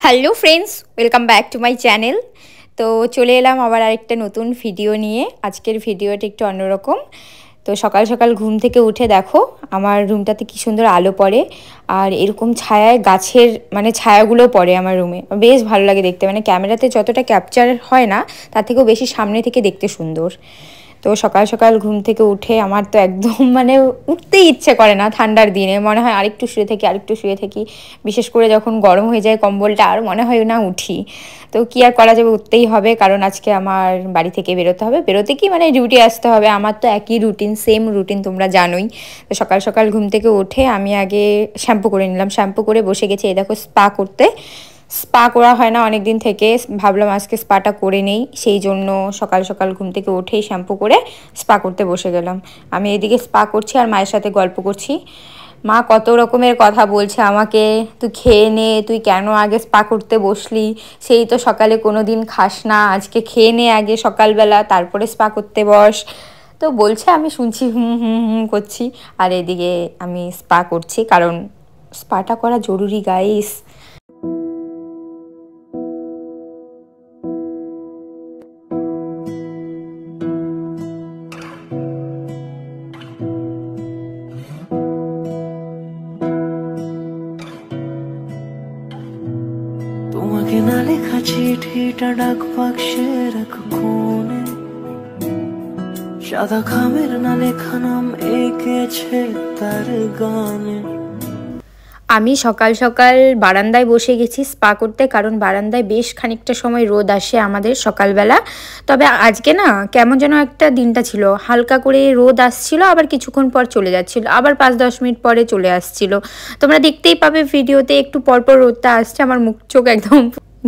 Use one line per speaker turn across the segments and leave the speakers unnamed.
Hello friends, welcome back to my channel. তো চলে এলাম আবার আরেকটা নতুন ভিডিও নিয়ে। আজকের ভিডিওটা একটু অন্যরকম। তো সকাল সকাল ঘুম থেকে উঠে দেখো আমার রুমটাতে কি সুন্দর আলো পড়ে, আর এরকম ছায়ায় গাছের ছায়াগুলো পড়ে আমার রুমে। বেশ ভালো লাগে দেখতে, ক্যামেরাতে যতটা ক্যাপচার হয় না তার থেকেও বেশি সামনে থেকে দেখতে সুন্দর। তো সকাল সকাল ঘুম থেকে উঠে আমার তো একদম উঠতেই ইচ্ছে করে না। ঠান্ডার দিনে মনে হয় আরেকটু শুয়ে থাকি। বিশেষ করে যখন গরম হয়ে যায় কম্বলটা, আর মনে হয় না উঠি। তো কি আর করা যাবে, উঠতেই হবে, কারণ আজকে আমার বাড়ি থেকে বেরোতে হবে। বেরোতে কি ডিউটি আসতে হবে, আমার তো একই রুটিন, সেম রুটিন তোমরা জানোই। তো সকাল সকাল ঘুম থেকে উঠে আমি আগে শ্যাম্পু করে নিলাম। শ্যাম্পু করে বসে গেছি এই দেখো স্পা করতে। স্পা করা হয় না অনেক দিন থেকে, ভাবলাম আজকে স্পাটা করে নেই, সেই জন্য সকাল সকাল ঘুম থেকে উঠেই শ্যাম্পু করে স্পা করতে বসে গেলাম। আমি এদিকে স্পা করছি আর মায়ের সাথে গল্প করছি। মা কত রকমের কথা বলছে আমাকে, তুই খেয়ে নে, তুই কেন আগে স্পা করতে বসলি, সেই তো সকালে কোনো দিন খাস না, আজকে খেয়ে নে আগে সকালবেলা, তারপরে স্পা করতে বস। তো বলছে, আমি শুনছি, হুম হুম হুম করছি। আর এদিকে আমি স্পা করছি, কারণ স্পাটা করা জরুরি গাইস।
তোমাকে না লেখা চিঠিটা ডাক বাক্সের এক কোণে, সাদা খামের না লেখা নাম এঁকেছে তার গানে।
আমি সকাল সকাল বারান্দায় বসে গেছি স্পা করতে, কারণ বারান্দায় বেশ খানিকটা সময় রোদ আসে আমাদের সকালবেলা। তবে আজকে না কেমন যেন একটা দিনটা ছিল, হালকা করে রোদ আসছিল, আবার কিছুক্ষণ পর চলে যাচ্ছিল, আবার 5-10 মিনিট পরে চলে আসছিল। তোমরা দেখতেই পাবে ভিডিওতে, একটু পরপর রোদটা আসছে, আমার মুখ চোখ একদম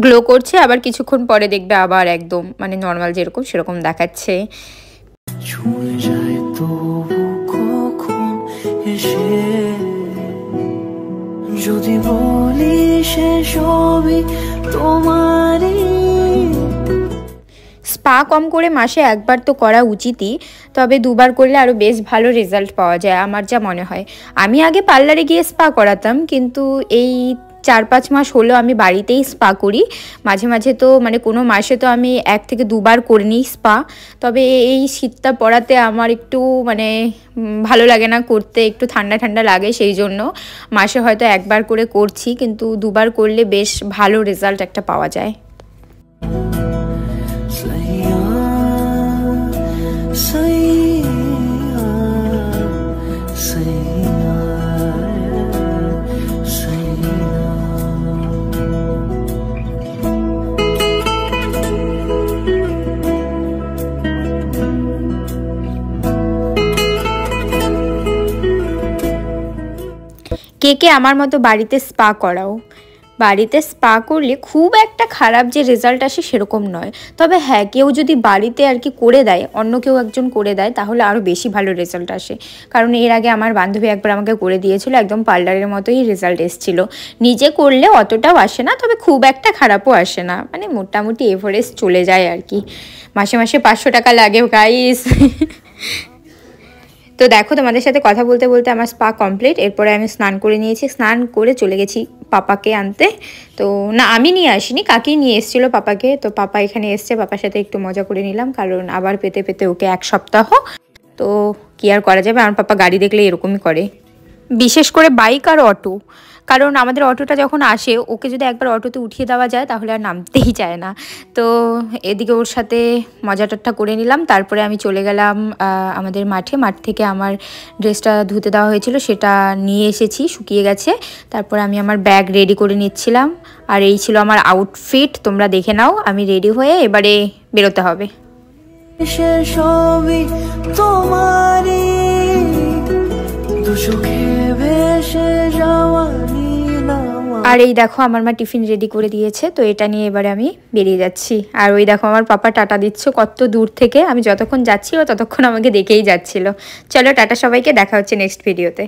গ্লো করছে, আবার কিছুক্ষণ পরে দেখবে আবার একদম নর্মাল যেরকম সেরকম দেখাচ্ছে।
ছুঁয়ে যায় তবু কখন এসে, যদি বলি সে সবই তোমারই।
স্পা কম করে মাসে একবার তো করা উচিতই, তবে দুবার করলে আরও বেশ ভালো রেজাল্ট পাওয়া যায় আমার যা মনে হয়। আমি আগে পার্লারে গিয়ে স্পা করাতাম, কিন্তু এই 4-5 মাস হলো আমি বাড়িতেই স্পা করি। মাঝে মাঝে তো কোনো মাসে তো আমি 1 থেকে 2 বার করে নিই স্পা। তবে এই শীতটা পড়াতে আমার একটু ভালো লাগে না করতে, একটু ঠান্ডা ঠান্ডা লাগে, সেই জন্য মাসে হয়তো 1 বার করে করছি, কিন্তু 2 বার করলে বেশ ভালো রেজাল্ট একটা পাওয়া যায়। কে কে আমার মতো বাড়িতে স্পা করাও? বাড়িতে স্পা করলে খুব একটা খারাপ যে রেজাল্ট আসে সেরকম নয়, তবে হ্যাঁ, কেউ যদি বাড়িতে আর কি করে দেয়, অন্য কেউ একজন করে দেয়, তাহলে আরও বেশি ভালো রেজাল্ট আসে। কারণ এর আগে আমার বান্ধবী একবার আমাকে করে দিয়েছিল, একদম পার্লারের মতোই রেজাল্ট এসেছিলো। নিজে করলে অতটাও আসে না, তবে খুব একটা খারাপও আসে না, মোটামুটি এভারেজ চলে যায় আর কি। মাসে মাসে 500 টাকা লাগে গাইস। তো দেখো, তোমাদের সাথে কথা বলতে বলতে আমার স্পা কমপ্লিট। এরপরে আমি স্নান করে নিয়েছি, স্নান করে চলে গেছি পাপাকে আনতে। তো না, আমি নিয়ে আসিনি, কাকি নিয়ে এসেছিলো পাপাকে। তো পাপা এখানে এসছে, পাপার সাথে একটু মজা করে নিলাম, কারণ আবার পেতে পেতে ওকে 1 সপ্তাহ। তো কি আর করা যাবে, আমার পাপা গাড়ি দেখলে এরকমই করে, বিশেষ করে বাইক আর অটো। কারণ আমাদের অটোটা যখন আসে, ওকে যদি একবার অটোতে উঠিয়ে দেওয়া যায় তাহলে আর নামতেই চায় না। তো এদিকে ওর সাথে মজাটা করে নিলাম, তারপরে আমি চলে গেলাম আমাদের মাঠ থেকে আমার ড্রেসটা ধুতে দেওয়া হয়েছিল সেটা নিয়ে এসেছি, শুকিয়ে গেছে। তারপর আমি আমার ব্যাগ রেডি করে নিচ্ছিলাম, আর এই ছিল আমার আউটফিট, তোমরা দেখে নাও। আমি রেডি হয়ে এবারে বেরোতে হবে।
সবই তোমারই
আর এই দেখো আমার মা টিফিন রেডি করে দিয়েছে, তো এটা নিয়ে এবারে আমি বেরিয়ে যাচ্ছি। আর ওই দেখো আমার পাপা টাটা দিচ্ছ কত দূর থেকে, আমি যতক্ষণ যাচ্ছি ও ততক্ষণ আমাকে দেখেই যাচ্ছিল। চলো টাটা সবাইকে, দেখা হচ্ছে নেক্সট ভিডিওতে।